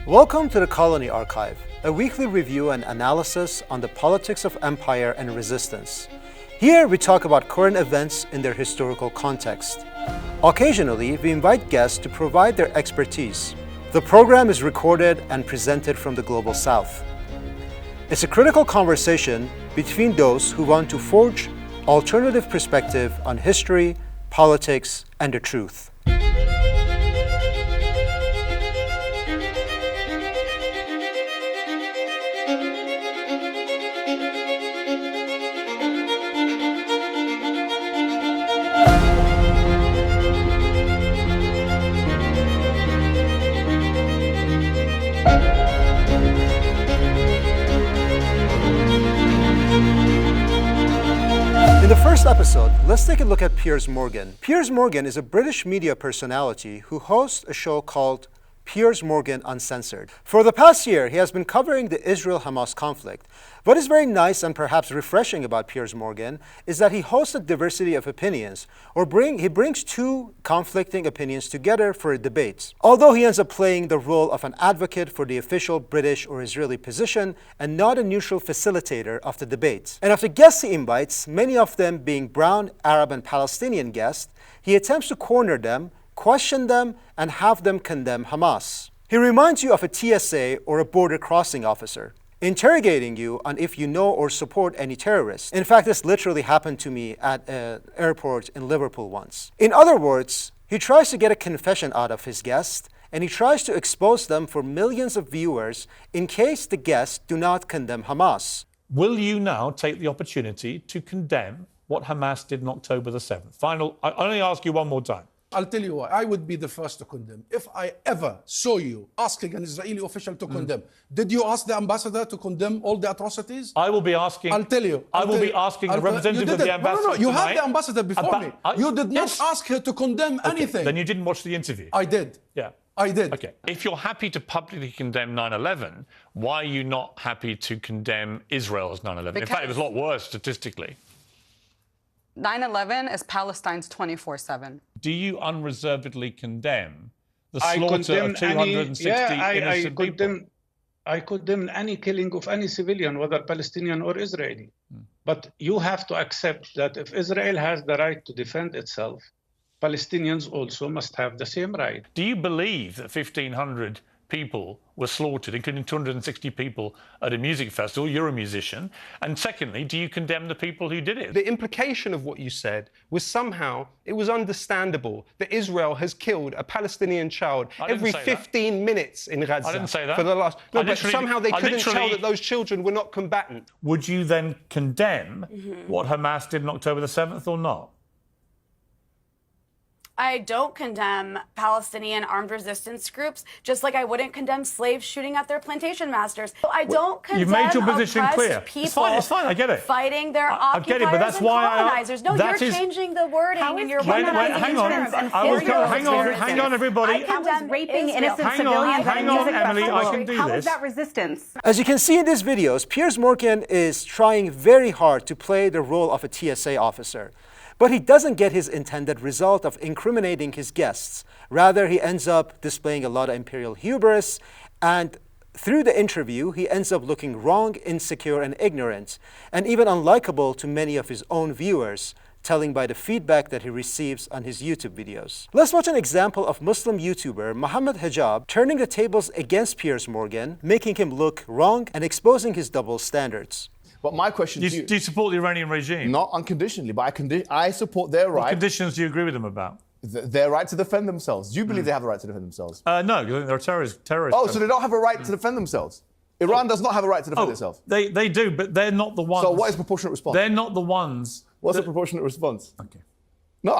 Welcome to the Colony Archive, a weekly review and analysis on the politics of empire and resistance. Here we talk about current events in their historical context. Occasionally, we invite guests to provide their expertise. The program is recorded and presented from the Global South. It's a critical conversation between those who want to forge alternative perspective on history, politics, and the truth. In the first episode, let's take a look at Piers Morgan. Piers Morgan is a British media personality who hosts a show called Piers Morgan Uncensored. For the past year, he has been covering the Israel-Hamas conflict. What is very nice and perhaps refreshing about Piers Morgan is that he hosts a diversity of opinions, he brings two conflicting opinions together for a debate. Although he ends up playing the role of an advocate for the official British or Israeli position and not a neutral facilitator of the debate. And of the guests he invites, many of them being brown, Arab, and Palestinian guests, he attempts to corner them, question them, and have them condemn Hamas. He reminds you of a TSA or a border crossing officer, interrogating you on if you know or support any terrorists. In fact, this literally happened to me at an airport in Liverpool once. In other words, he tries to get a confession out of his guest, and he tries to expose them for millions of viewers in case the guests do not condemn Hamas. Will you now take the opportunity to condemn what Hamas did on October the 7th? I only ask you one more time. I'll tell you why. I would be the first to condemn. If I ever saw you asking an Israeli official to condemn, did you ask the ambassador to condemn all the atrocities? I will be asking. I'll tell you. I will be asking the representative of the ambassador. No, you had the ambassador before me. You did not ask her to condemn anything. Then you didn't watch the interview. I did. Yeah. I did. Okay. If you're happy to publicly condemn 9/11, why are you not happy to condemn Israel's 9/11? In fact, it was a lot worse statistically. 9/11 is Palestine's 24/7. Do you unreservedly condemn the slaughter of 260 innocent people? I condemn any killing of any civilian, whether Palestinian or Israeli. But you have to accept that if Israel has the right to defend itself, Palestinians also must have the same right. Do you believe that 1,500 people were slaughtered, including 260 people at a music festival? You're a musician. And secondly, do you condemn the people who did it? The implication of what you said was somehow it was understandable that Israel has killed a Palestinian child every 15 minutes in Gaza. I didn't say that. For the last. No, but somehow they couldn't tell that those children were not combatant. Would you then condemn what Hamas did on October the 7th or not? I don't condemn Palestinian armed resistance groups, just like I wouldn't condemn slaves shooting at their plantation masters. I don't condemn You've made your position clear. People it's fine, I get it. Fighting their occupiers get it, but that's and why colonizers. No, you're changing the wording and you're hang on, everybody. I condemn raping Israel. innocent civilians. Hang on, Emily, I can do How this. is that resistance? As you can see in these videos, Piers Morgan is trying very hard to play the role of a TSA officer. But he doesn't get his intended result of incriminating his guests. Rather, he ends up displaying a lot of imperial hubris, and through the interview, he ends up looking wrong, insecure, and ignorant, and even unlikable to many of his own viewers, telling by the feedback that he receives on his YouTube videos. Let's watch an example of Muslim YouTuber Mohammed Hijab turning the tables against Piers Morgan, making him look wrong and exposing his double standards. But my question to you... Do you support the Iranian regime? Not unconditionally, but I support their right... What conditions do you agree with them about? Their right to defend themselves. Do you believe they have the right to defend themselves? No, I think they're terrorists. Oh, so they don't have a right to defend themselves? Iran does not have a right to defend itself? They do, but they're not the ones... So what is proportionate response? They're not the ones... What's a proportionate response? Okay. No,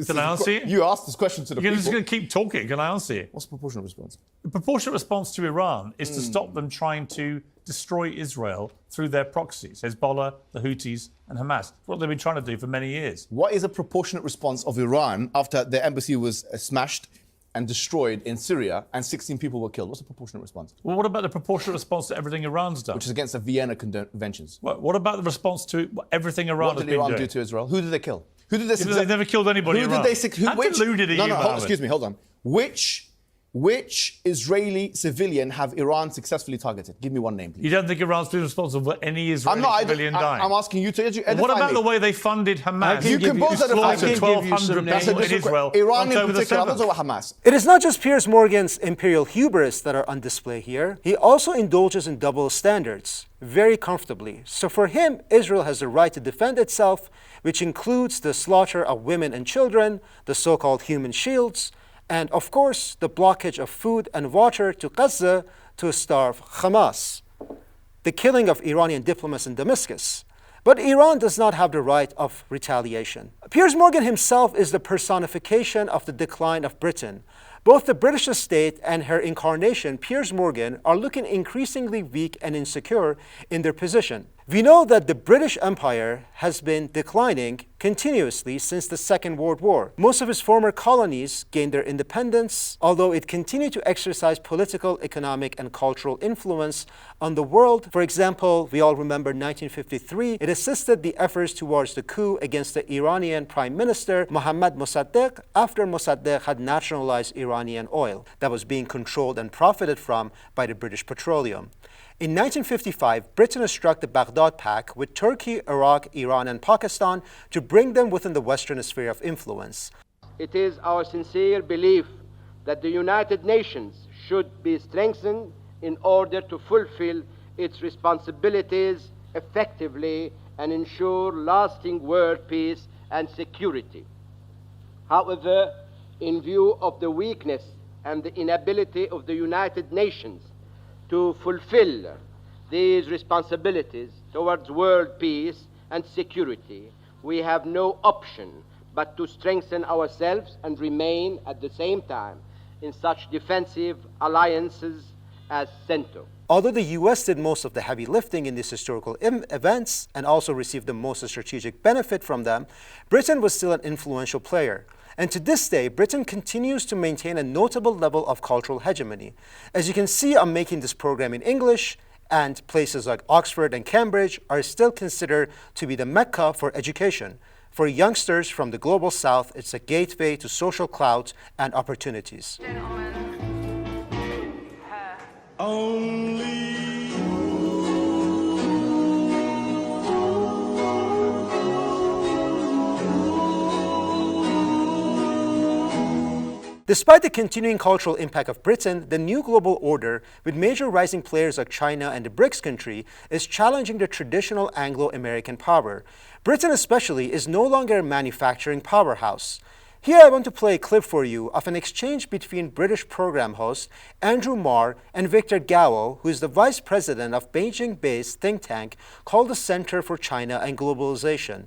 can I answer you? You asked this question to the people. You're just going to keep talking. Can I answer you? What's a proportionate response? The proportionate response to Iran is to stop them trying to destroy Israel through their proxies, Hezbollah, the Houthis, and Hamas. That's what they've been trying to do for many years. What is a proportionate response of Iran after their embassy was smashed and destroyed in Syria and 16 people were killed? What's a proportionate response? Well, what about the proportionate response to everything Iran's done? Which is against the Vienna Conventions. What about the response to everything Iran has been doing? What did Iran do to Israel? Who did they kill? Who did they? They never killed anybody. Who in Iran. Did they? How deluded are you, Mohammed? Excuse me. Hold on. Which Which Israeli civilian have Iran successfully targeted? Give me one name, please. You don't think Iran's been responsible for any Israeli civilian dying? I'm asking you to edify What about me. the way they funded Hamas? You can both slaughtered 1,200 people in Israel. Iran in October the particular, 7th. not Hamas. It is not just Piers Morgan's imperial hubris that are on display here. He also indulges in double standards very comfortably. So for him, Israel has the right to defend itself, which includes the slaughter of women and children, the so-called human shields, and of course, the blockage of food and water to Gaza to starve Hamas, the killing of Iranian diplomats in Damascus. But Iran does not have the right of retaliation. Piers Morgan himself is the personification of the decline of Britain. Both the British estate and her incarnation, Piers Morgan, are looking increasingly weak and insecure in their position. We know that the British Empire has been declining continuously since the Second World War. Most of its former colonies gained their independence, although it continued to exercise political, economic, and cultural influence on the world. For example, we all remember 1953, it assisted the efforts towards the coup against the Iranian Prime Minister Mohammad Mossadegh after Mossadegh had nationalized Iranian oil that was being controlled and profited from by the British Petroleum. In 1955, Britain struck the Baghdad Pact with Turkey, Iraq, Iran, and Pakistan to bring them within the Western sphere of influence. It is our sincere belief that the United Nations should be strengthened in order to fulfill its responsibilities effectively and ensure lasting world peace and security. However, in view of the weakness and the inability of the United Nations to fulfill these responsibilities towards world peace and security, we have no option but to strengthen ourselves and remain at the same time in such defensive alliances as NATO. Although the US did most of the heavy lifting in these historical events and also received the most strategic benefit from them, Britain was still an influential player. And to this day, Britain continues to maintain a notable level of cultural hegemony. As you can see, I'm making this program in English, and places like Oxford and Cambridge are still considered to be the Mecca for education. For youngsters from the global south, it's a gateway to social clout and opportunities. Despite the continuing cultural impact of Britain, the new global order, with major rising players like China and the BRICS country, is challenging the traditional Anglo-American power. Britain especially is no longer a manufacturing powerhouse. Here I want to play a clip for you of an exchange between British program host Andrew Marr and Victor Gao, who is the vice president of Beijing-based think tank called the Center for China and Globalization.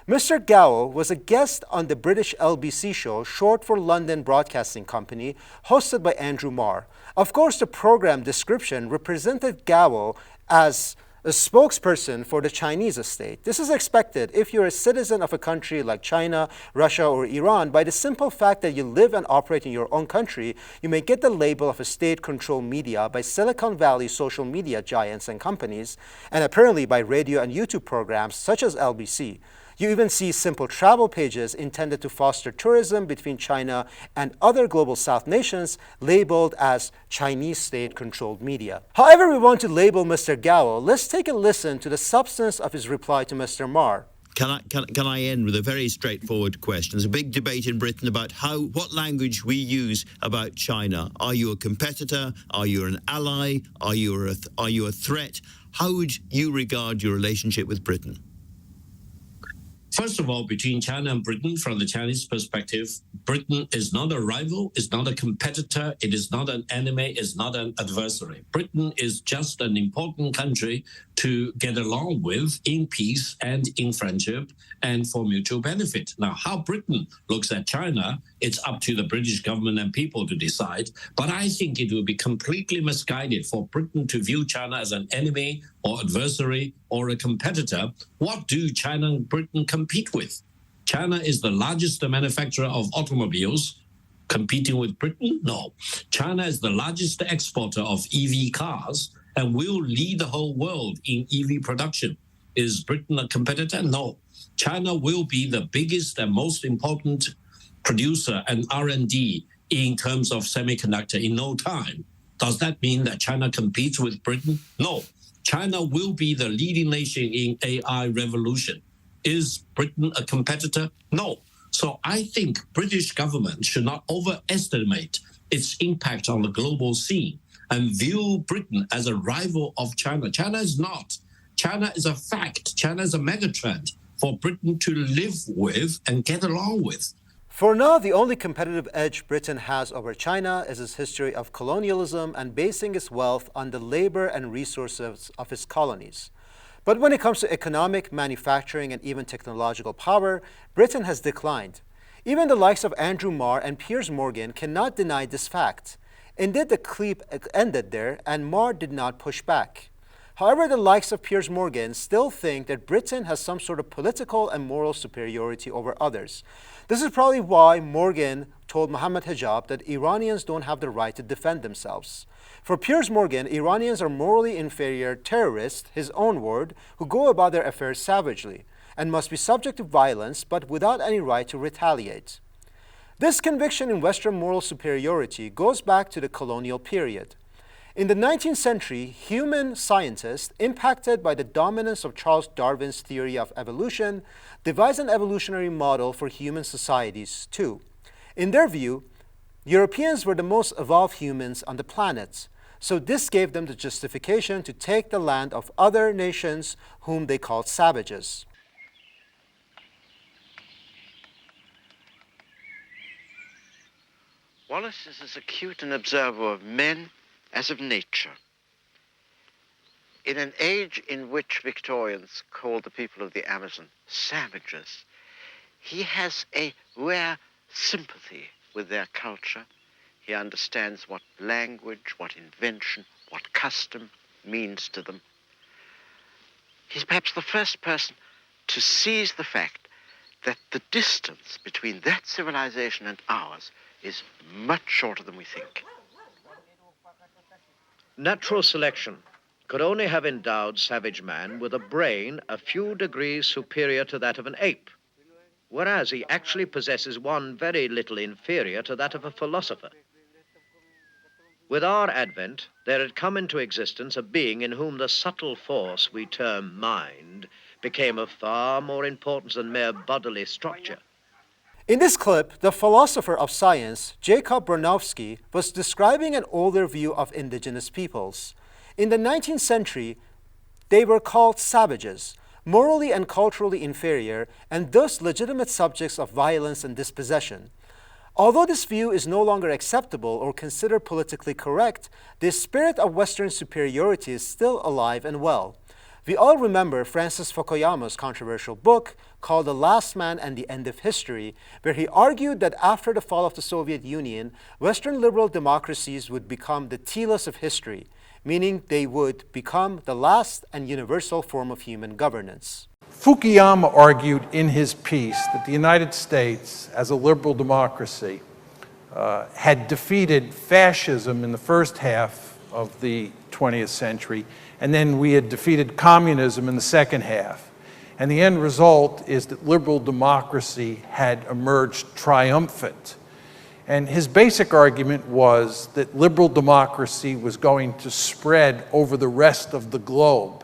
Mr. Gao was a guest on the British LBC show, short for London Broadcasting Company, hosted by Andrew Marr. Of course, the program description represented Gao as a spokesperson for the Chinese state. This is expected if you're a citizen of a country like China, Russia, or Iran. By the simple fact that you live and operate in your own country, you may get the label of a state-controlled media by Silicon Valley social media giants and companies, and apparently by radio and YouTube programs such as LBC. You even see simple travel pages intended to foster tourism between China and other global South nations labeled as Chinese state-controlled media. However we want to label Mr. Gao, let's take a listen to the substance of his reply to Mr. Marr. Can I end with a very straightforward question? There's a big debate in Britain about what language we use about China. Are you a competitor? Are you an ally? Are you a threat? How would you regard your relationship with Britain? First of all, between China and Britain, from the Chinese perspective, Britain is not a rival, is not a competitor, it is not an enemy, is not an adversary. Britain is just an important country to get along with in peace and in friendship and for mutual benefit. Now, how Britain looks at China, it's up to the British government and people to decide. But I think it would be completely misguided for Britain to view China as an enemy or adversary or a competitor. What do China and Britain compete with? China is the largest manufacturer of automobiles. Competing with Britain? No. China is the largest exporter of EV cars and will lead the whole world in EV production. Is Britain a competitor? No. China will be the biggest and most important producer and R&D in terms of semiconductor in no time. Does that mean that China competes with Britain? No. China will be the leading nation in AI revolution. Is Britain a competitor? No. So I think British government should not overestimate its impact on the global scene and view Britain as a rival of China. China is not. China is a fact. China is a megatrend for Britain to live with and get along with. For now, the only competitive edge Britain has over China is its history of colonialism and basing its wealth on the labor and resources of its colonies. But when it comes to economic, manufacturing, and even technological power, Britain has declined. Even the likes of Andrew Marr and Piers Morgan cannot deny this fact. Indeed, the clip ended there, and Marr did not push back. However, the likes of Piers Morgan still think that Britain has some sort of political and moral superiority over others. This is probably why Morgan told Mohammed Hijab that Iranians don't have the right to defend themselves. For Piers Morgan, Iranians are morally inferior terrorists, his own word, who go about their affairs savagely and must be subject to violence but without any right to retaliate. This conviction in Western moral superiority goes back to the colonial period. In the 19th century, human scientists, impacted by the dominance of Charles Darwin's theory of evolution, devised an evolutionary model for human societies too. In their view, Europeans were the most evolved humans on the planet, so this gave them the justification to take the land of other nations whom they called savages. Wallace is as acute an observer of men as of nature. In an age in which Victorians called the people of the Amazon savages, he has a rare sympathy with their culture. He understands what language, what invention, what custom means to them. He's perhaps the first person to seize the fact that the distance between that civilization and ours is much shorter than we think. Natural selection could only have endowed savage man with a brain a few degrees superior to that of an ape, whereas he actually possesses one very little inferior to that of a philosopher. With our advent, there had come into existence a being in whom the subtle force we term mind became of far more importance than mere bodily structure. In this clip, the philosopher of science, Jacob Bronowski, was describing an older view of indigenous peoples. In the 19th century, they were called savages, morally and culturally inferior, and thus legitimate subjects of violence and dispossession. Although this view is no longer acceptable or considered politically correct, the spirit of Western superiority is still alive and well. We all remember Francis Fukuyama's controversial book called The Last Man and the End of History, where he argued that after the fall of the Soviet Union, Western liberal democracies would become the telos of history, meaning they would become the last and universal form of human governance. Fukuyama argued in his piece that the United States, as a liberal democracy, had defeated fascism in the first half of the 20th century, and then we had defeated communism in the second half. And the end result is that liberal democracy had emerged triumphant. And his basic argument was that liberal democracy was going to spread over the rest of the globe.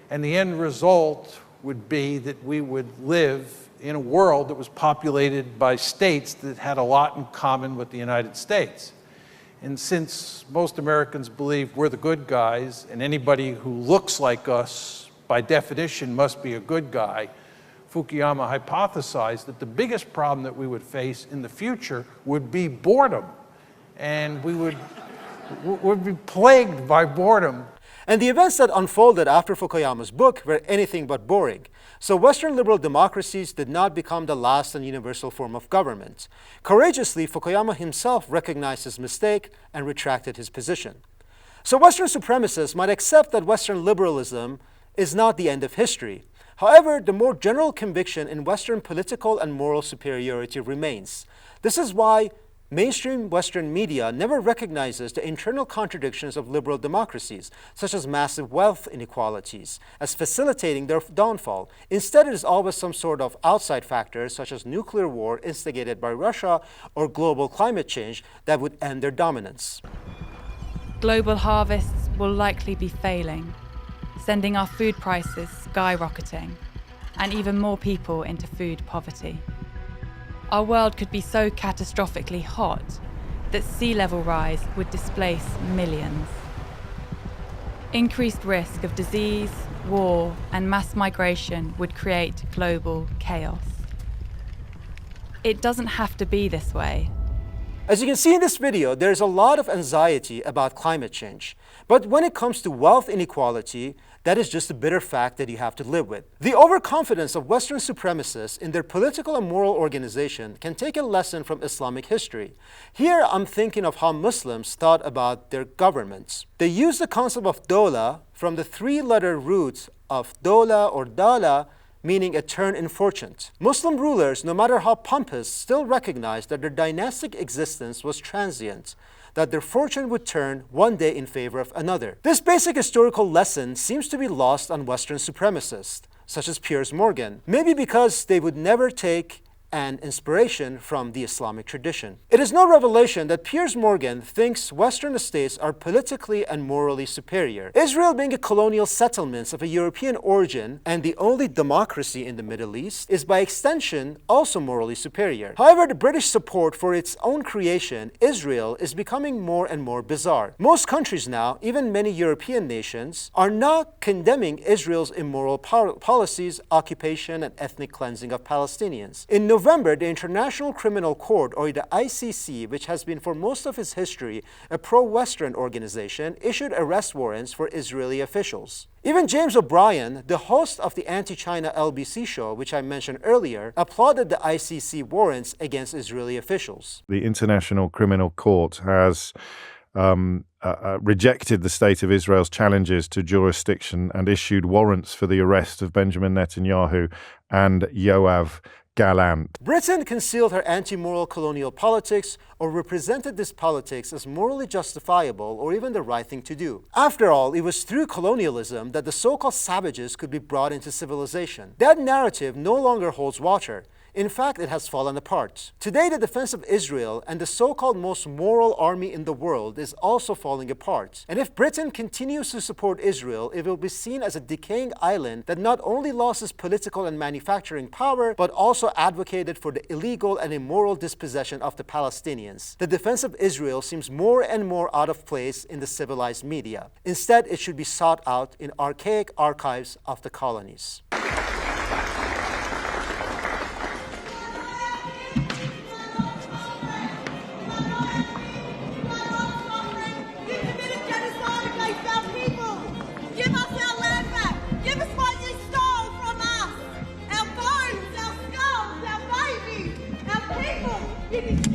And the end result would be that we would live in a world that was populated by states that had a lot in common with the United States. And since most Americans believe we're the good guys, and anybody who looks like us, by definition, must be a good guy, Fukuyama hypothesized that the biggest problem that we would face in the future would be boredom. And we would be plagued by boredom. And the events that unfolded after Fukuyama's book were anything but boring. So Western liberal democracies did not become the last and universal form of government. Courageously, Fukuyama himself recognized his mistake and retracted his position. So Western supremacists might accept that Western liberalism is not the end of history. However, the more general conviction in Western political and moral superiority remains. This is why Mainstream Western media never recognizes the internal contradictions of liberal democracies, such as massive wealth inequalities, as facilitating their downfall. Instead, it is always some sort of outside factors, such as nuclear war instigated by Russia or global climate change, that would end their dominance. Global harvests will likely be failing, sending our food prices skyrocketing, and even more people into food poverty. Our world could be so catastrophically hot that sea level rise would displace millions. Increased risk of disease, war, and mass migration would create global chaos. It doesn't have to be this way. As you can see in this video, there's a lot of anxiety about climate change. But when it comes to wealth inequality, that is just a bitter fact that you have to live with. The overconfidence of Western supremacists in their political and moral organization can take a lesson from Islamic history. Here, I'm thinking of how Muslims thought about their governments. They used the concept of dawla from the three-letter roots of dawla or dala, meaning a turn in fortune. Muslim rulers, no matter how pompous, still recognized that their dynastic existence was transient, that their fortune would turn one day in favor of another. This basic historical lesson seems to be lost on Western supremacists, such as Piers Morgan, maybe because they would never take an inspiration from the Islamic tradition. It is no revelation that Piers Morgan thinks Western states are politically and morally superior. Israel, being a colonial settlement of a European origin and the only democracy in the Middle East, is by extension also morally superior. However, the British support for its own creation, Israel, is becoming more and more bizarre. Most countries now, even many European nations, are not condemning Israel's immoral policies, occupation, and ethnic cleansing of Palestinians. In November, the International Criminal Court, or the ICC, which has been for most of its history a pro-Western organization, issued arrest warrants for Israeli officials. Even James O'Brien, the host of the anti-China LBC show, which I mentioned earlier, applauded the ICC warrants against Israeli officials. The International Criminal Court has rejected the state of Israel's challenges to jurisdiction and issued warrants for the arrest of Benjamin Netanyahu and Yoav Gallant. Britain concealed her anti-moral colonial politics or represented this politics as morally justifiable or even the right thing to do. After all, it was through colonialism that the so-called savages could be brought into civilization. That narrative no longer holds water. In fact, it has fallen apart. Today, the defense of Israel and the so-called most moral army in the world is also falling apart. And if Britain continues to support Israel, it will be seen as a decaying island that not only lost its political and manufacturing power, but also advocated for the illegal and immoral dispossession of the Palestinians. The defense of Israel seems more and more out of place in the civilized media. Instead, it should be sought out in archaic archives of the colonies. Give me